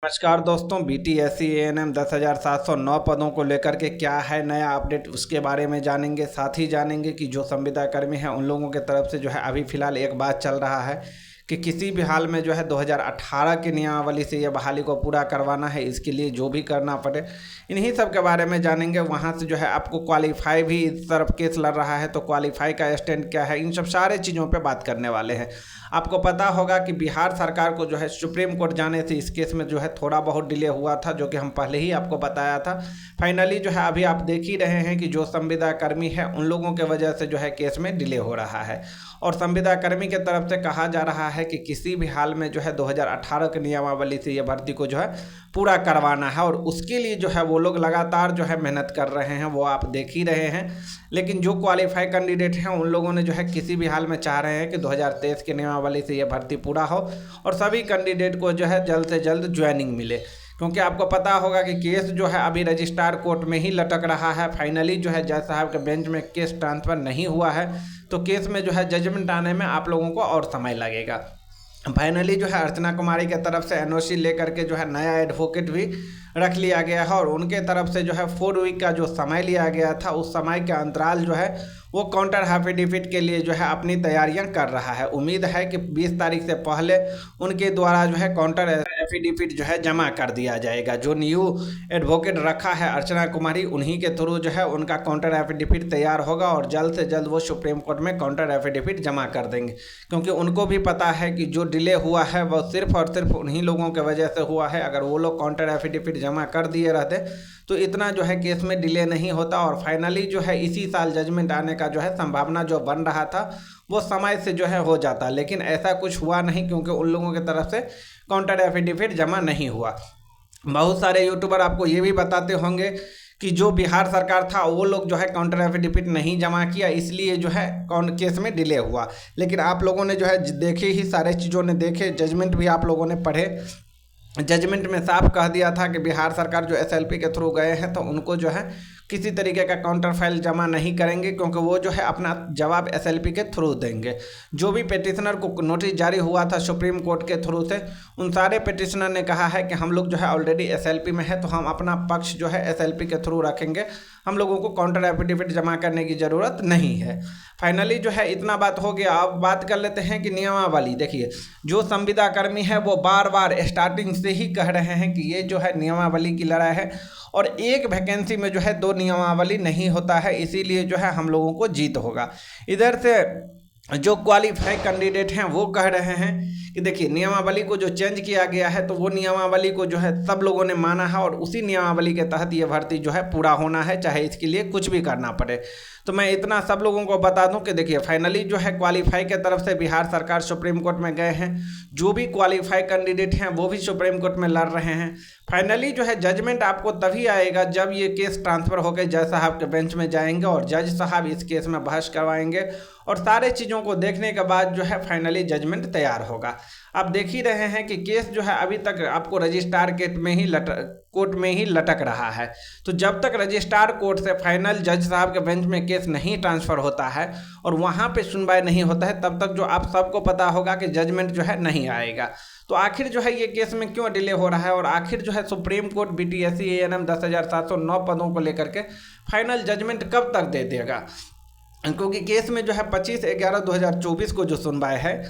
नमस्कार दोस्तों, BTSC ANM 10,709 पदों को लेकर के क्या है नया अपडेट, उसके बारे में जानेंगे। साथ ही जानेंगे कि जो संविदा कर्मी हैं उन लोगों के तरफ से जो है अभी फ़िलहाल एक बात चल रहा है कि किसी भी हाल में जो है 2018 की नियमावली से यह बहाली को पूरा करवाना है। इसके लिए जो भी करना पड़े, इन्हीं सब के बारे में जानेंगे। वहाँ से जो है आपको क्वालिफाई भी, इस तरफ केस लड़ रहा है तो क्वालिफाई का स्टैंड क्या है, इन सब सारे चीज़ों पे बात करने वाले हैं। आपको पता होगा कि बिहार सरकार को जो है सुप्रीम कोर्ट जाने से इस केस में जो है थोड़ा बहुत डिले हुआ था, जो कि हम पहले ही आपको बताया था। फाइनली जो है अभी आप देख ही रहे हैं कि जो संविदा कर्मी है उन लोगों के वजह से जो है केस में डिले हो रहा है। और संविदा कर्मी के तरफ से कहा जा रहा है कि किसी भी हाल में जो है 2018 की नियमावली से ये भर्ती को जो है पूरा करवाना है, और उसके लिए जो है वो लोग लगातार जो है मेहनत कर रहे हैं, वो आप देख ही रहे हैं। लेकिन जो क्वालिफाई कैंडिडेट हैं उन लोगों ने जो है किसी भी हाल में चाह रहे हैं कि 2023 की नियमावली से ये भर्ती पूरा हो और सभी कैंडिडेट को जो है जल्द से जल्द ज्वाइनिंग मिले। क्योंकि आपको पता होगा कि केस जो है अभी रजिस्ट्रार कोर्ट में ही लटक रहा है। फाइनली जो है जज साहब के बेंच में केस ट्रांसफ़र नहीं हुआ है, तो केस में जो है जजमेंट आने में आप लोगों को और समय लगेगा। फाइनली जो है अर्चना कुमारी के तरफ से NOC लेकर के जो है नया एडवोकेट भी रख लिया गया है, और उनके तरफ से जो है 4 वीक का जो समय लिया गया था, उस समय के अंतराल जो है वो काउंटर एफिडेविट के लिए जो है अपनी तैयारियां कर रहा है। उम्मीद है कि 20 तारीख से पहले उनके द्वारा जो है काउंटर एफिडेविट जो है जमा कर दिया जाएगा। जो न्यू एडवोकेट रखा है अर्चना कुमारी, उन्हीं के थ्रू जो है उनका काउंटर एफिडेविट तैयार होगा और जल्द से जल्द वो सुप्रीम कोर्ट में काउंटर एफिडेविट जमा कर देंगे। क्योंकि उनको भी पता है कि जो डिले हुआ है वो सिर्फ और सिर्फ उन्हीं लोगों के वजह से हुआ है। अगर वो लोग काउंटर एफिडेविट जमा कर दिए रहते तो इतना जो है केस में डिले नहीं होता, और फाइनली जो है इसी साल जजमेंट आने का जो है संभावना जो बन रहा था वो समय से जो है हो जाता। लेकिन ऐसा कुछ हुआ नहीं, क्योंकि उन लोगों की तरफ से काउंटर एफिडेविट जमा नहीं हुआ। बहुत सारे यूट्यूबर आपको ये भी बताते होंगे कि जो बिहार सरकार था वो लोग जो है काउंटर एफिडेविट नहीं जमा किया, इसलिए जो है कौन केस में डिले हुआ। लेकिन आप लोगों ने जो है देखे ही, सारे चीज़ों ने देखे, जजमेंट भी आप लोगों ने पढ़े। जजमेंट में साफ कह दिया था कि बिहार सरकार जो SLP के थ्रू गए हैं तो उनको जो है किसी तरीके का काउंटर फाइल जमा नहीं करेंगे, क्योंकि वो जो है अपना जवाब SLP के थ्रू देंगे। जो भी पिटिशनर को नोटिस जारी हुआ था सुप्रीम कोर्ट के थ्रू से, उन सारे पिटिशनर ने कहा है कि हम लोग जो है ऑलरेडी SLP में है, तो हम अपना पक्ष जो है SLP के थ्रू रखेंगे, हम लोगों को काउंटर एफिडेविट जमा करने की ज़रूरत नहीं है। फाइनली जो है इतना बात हो गया। अब बात कर लेते हैं कि नियमावली। देखिए, जो संविदा कर्मी है वो बार बार स्टार्टिंग से ही कह रहे हैं कि ये जो है नियमावली की लड़ाई है, और एक वैकेंसी में जो है 2 नियमावली नहीं होता है, इसीलिए जो है हम लोगों को जीत होगा। इधर से जो क्वालिफाई कैंडिडेट हैं वो कह रहे हैं कि देखिए, नियमावली को जो चेंज किया गया है तो वो नियमावली को जो है सब लोगों ने माना है, और उसी नियमावली के तहत ये भर्ती जो है पूरा होना है, चाहे इसके लिए कुछ भी करना पड़े। तो मैं इतना सब लोगों को बता दूं कि देखिए, फाइनली जो है क्वालिफाई के तरफ से बिहार सरकार सुप्रीम कोर्ट में गए हैं। जो भी क्वालिफाई कैंडिडेट हैं वो भी सुप्रीम कोर्ट में लड़ रहे हैं। फाइनली जो है जजमेंट आपको तभी आएगा जब ये केस ट्रांसफ़र होकर जज साहब के बेंच में जाएंगे, और जज साहब इस केस में बहस करवाएंगे, और सारे चीज़ों को देखने के बाद जो है फाइनली जजमेंट तैयार होगा। आप देख ही रहे हैं कि केस जो है अभी तक आपको रजिस्ट्रार कोर्ट में ही लटक रहा है। तो जब तक रजिस्ट्रार कोर्ट से फाइनल जज साहब के बेंच में केस नहीं ट्रांसफ़र होता है और वहाँ पे सुनवाई नहीं होता है, तब तक जो आप सबको पता होगा कि जजमेंट जो है नहीं आएगा। तो आखिर जो है ये केस में क्यों डिले हो रहा है, और आखिर जो है सुप्रीम कोर्ट BTSC ANM 10,709 पदों को लेकर के फाइनल जजमेंट कब तक दे देगा। क्योंकि केस में जो है 25/11/2024 को जो सुनवाई है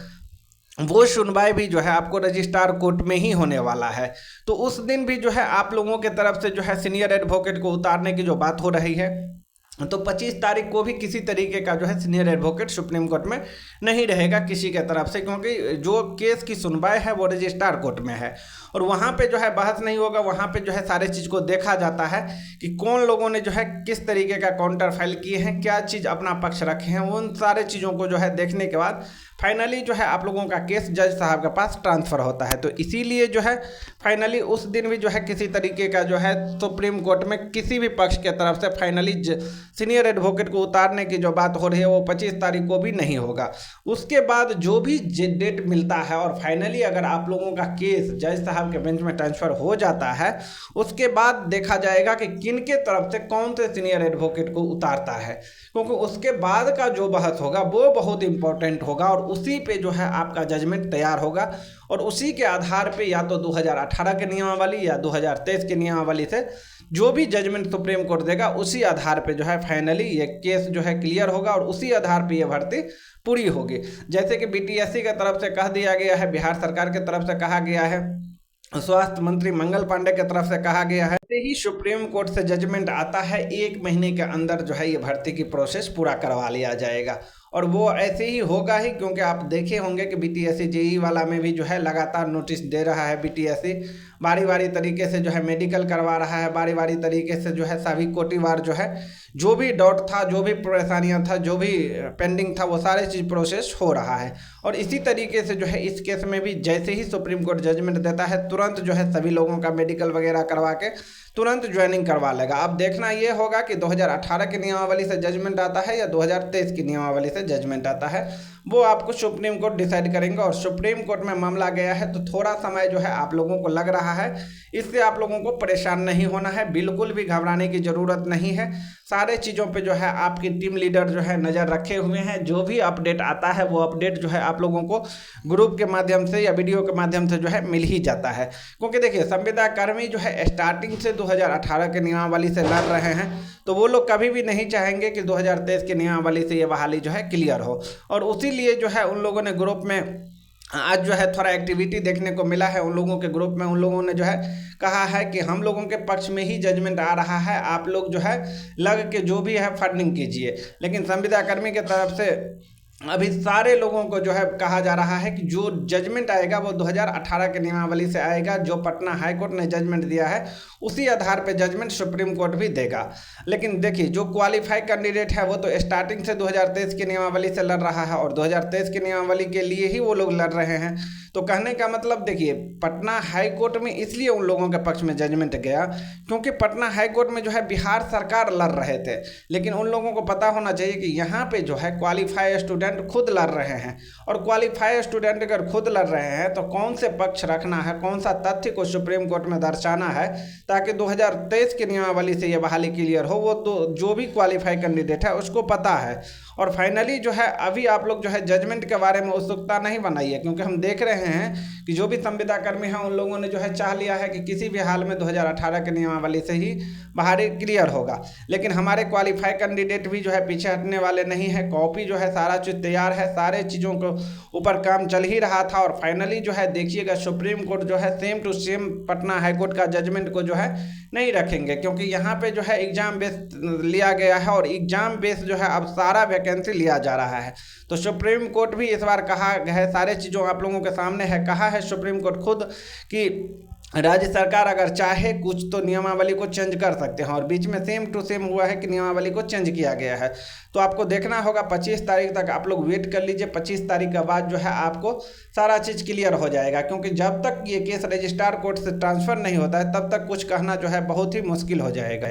वो सुनवाई भी जो है आपको रजिस्ट्रार कोर्ट में ही होने वाला है। तो उस दिन भी जो है आप लोगों के तरफ से जो है सीनियर एडवोकेट को उतारने की जो बात हो रही है, तो 25 तारीख को भी किसी तरीके का जो है सीनियर एडवोकेट सुप्रीम कोर्ट में नहीं रहेगा किसी के तरफ से, क्योंकि जो केस की सुनवाई है वो रजिस्ट्रार कोर्ट में है, और वहाँ पे जो है बहस नहीं होगा। वहाँ पे जो है सारे चीज़ को देखा जाता है कि कौन लोगों ने जो है किस तरीके का काउंटर फाइल किए हैं, क्या चीज़ अपना पक्ष रखे हैं, उन सारे चीज़ों को जो है देखने के बाद फाइनली जो है आप लोगों का केस जज साहब के पास ट्रांसफ़र होता है। तो इसीलिए जो है फाइनली उस दिन भी जो है किसी तरीके का जो है सुप्रीम कोर्ट में किसी भी पक्ष के तरफ से फाइनली सीनियर एडवोकेट को उतारने की जो बात हो रही है वो 25 तारीख को भी नहीं होगा। उसके बाद जो भी डेट मिलता है, और फाइनली अगर आप लोगों का केस जज साहब साहब के बेंच में ट्रांसफ़र हो जाता है, उसके बाद देखा जाएगा कि किन के तरफ से कौन से सीनियर एडवोकेट को उतारता है, क्योंकि उसके बाद का जो बहस होगा वो बहुत इंपॉर्टेंट होगा और उसी पे जो है आपका जजमेंट तैयार होगा और उसी के आधार पे या तो 2018 के नियमावली या 2023 के नियमावली से जो भी जजमेंट सुप्रीम कोर्ट देगा उसी आधार पे जो है फाइनली ये केस जो है क्लियर होगा और उसी आधार पे ये भर्ती पूरी होगी। जैसे कि बीटीएससी की तरफ से कह दिया गया है, बिहार सरकार की तरफ से कहा गया है, स्वास्थ्य मंत्री मंगल पांडे की तरफ से कहा गया है, ऐसे ही सुप्रीम कोर्ट से जजमेंट आता है 1 महीने के अंदर जो है ये भर्ती की प्रोसेस पूरा करवा लिया जाएगा। और वो ऐसे ही होगा ही, क्योंकि आप देखे होंगे कि बीटीएससी जेई वाला में भी जो है लगातार नोटिस दे रहा है बीटीएससी, बारी बारी तरीके से जो है मेडिकल करवा रहा है, बारी बारी तरीके से जो है सभी कोटिवार जो है जो भी डाउट था, जो भी परेशानियां था, जो भी पेंडिंग था, वो सारे चीज़ प्रोसेस हो रहा है। और इसी तरीके से जो है इस केस में भी जैसे ही सुप्रीम कोर्ट जजमेंट देता है तुरंत जो है सभी लोगों का मेडिकल वगैरह करवा के तुरंत ज्वाइनिंग करवा लेगा। अब देखना ये होगा कि 2018 की नियमावली से जजमेंट आता है या 2023 की नियमावली से जजमेंट आता है, वो आपको सुप्रीम कोर्ट डिसाइड करेंगे। और सुप्रीम कोर्ट में मामला गया है तो थोड़ा समय जो है आप लोगों को लग रहा है, इससे आप लोगों को परेशान नहीं होना है, बिल्कुल भी घबराने की ज़रूरत नहीं है। सारे चीज़ों पे जो है आपकी टीम लीडर जो है नज़र रखे हुए हैं, जो भी अपडेट आता है वो अपडेट जो है आप लोगों को ग्रुप के माध्यम से या वीडियो के माध्यम से जो है मिल ही जाता है। क्योंकि देखिए संविदा कर्मी जो है स्टार्टिंग से 2018 के नियमावली से लड़ रहे हैं, तो वो लोग कभी भी नहीं चाहेंगे कि 2023 की नियमावली से ये बहाली जो है क्लियर हो। और उसी लिए जो है उन लोगों ने ग्रुप में आज जो है थोड़ा एक्टिविटी देखने को मिला है। उन लोगों के ग्रुप में उन लोगों ने जो है कहा है कि हम लोगों के पक्ष में ही जजमेंट आ रहा है, आप लोग जो है लग के जो भी है फंडिंग कीजिए। लेकिन संविदा कर्मी की तरफ से अभी सारे लोगों को जो है कहा जा रहा है कि जो जजमेंट आएगा वो 2018 के नियमावली से आएगा। जो पटना हाई कोर्ट ने जजमेंट दिया है उसी आधार पे जजमेंट सुप्रीम कोर्ट भी देगा। लेकिन देखिए जो क्वालिफाई कैंडिडेट है वो तो स्टार्टिंग से 2023 की नियमावली से लड़ रहा है और 2023 की नियमावली के लिए ही वो लोग लड़ रहे हैं। तो कहने का मतलब देखिए पटना हाई कोर्ट में इसलिए उन लोगों के पक्ष में जजमेंट गया क्योंकि पटना हाई कोर्ट में जो है बिहार सरकार लड़ रहे थे। लेकिन उन लोगों को पता होना चाहिए कि यहाँ पे जो है क्वालिफाई स्टूडेंट खुद लड़ रहे हैं, और क्वालिफाई स्टूडेंट अगर खुद लड़ रहे हैं तो कौन से पक्ष रखना है, कौन सा तथ्य को सुप्रीम कोर्ट में दर्शाना है ताकि 2023 की नियमावली से ये बहाली क्लियर हो, वो तो जो भी क्वालिफाई कैंडिडेट है उसको पता है। और फाइनली जो है अभी आप लोग जो है जजमेंट के बारे में उत्सुकता नहीं बनाइए, क्योंकि हम देख रहे हैं कि जो भी संविदा कर्मी हैं उन लोगों ने जो है चाह लिया है कि किसी भी हाल में 2018 के नियमावली से ही बहाली क्लियर होगा। लेकिन हमारे क्वालिफाई कैंडिडेट भी जो है पीछे हटने वाले नहीं है। कॉपी जो है सारा चीज़ तैयार है, सारे चीज़ों को ऊपर काम चल ही रहा था। और फाइनली जो है देखिएगा सुप्रीम कोर्ट जो है same to same Patna High Court का जजमेंट को जो है नहीं रखेंगे, क्योंकि यहाँ पे जो है एग्जाम बेस लिया गया है और एग्जाम बेस जो है अब सारा वैकेंसी लिया जा रहा है। तो सुप्रीम कोर्ट भी इस बार कहा है, सारे चीज़ों आप लोगों के सामने है, कहा है सुप्रीम कोर्ट खुद कि राज्य सरकार अगर चाहे कुछ तो नियमावली को चेंज कर सकते हैं। और बीच में सेम टू सेम हुआ है कि नियमावली को चेंज किया गया है। तो आपको देखना होगा 25 तारीख तक आप लोग वेट कर लीजिए। 25 तारीख के बाद जो है आपको सारा चीज़ क्लियर हो जाएगा, क्योंकि जब तक ये केस रजिस्ट्रार कोर्ट से ट्रांसफ़र नहीं होता है तब तक कुछ कहना जो है बहुत ही मुश्किल हो जाएगा।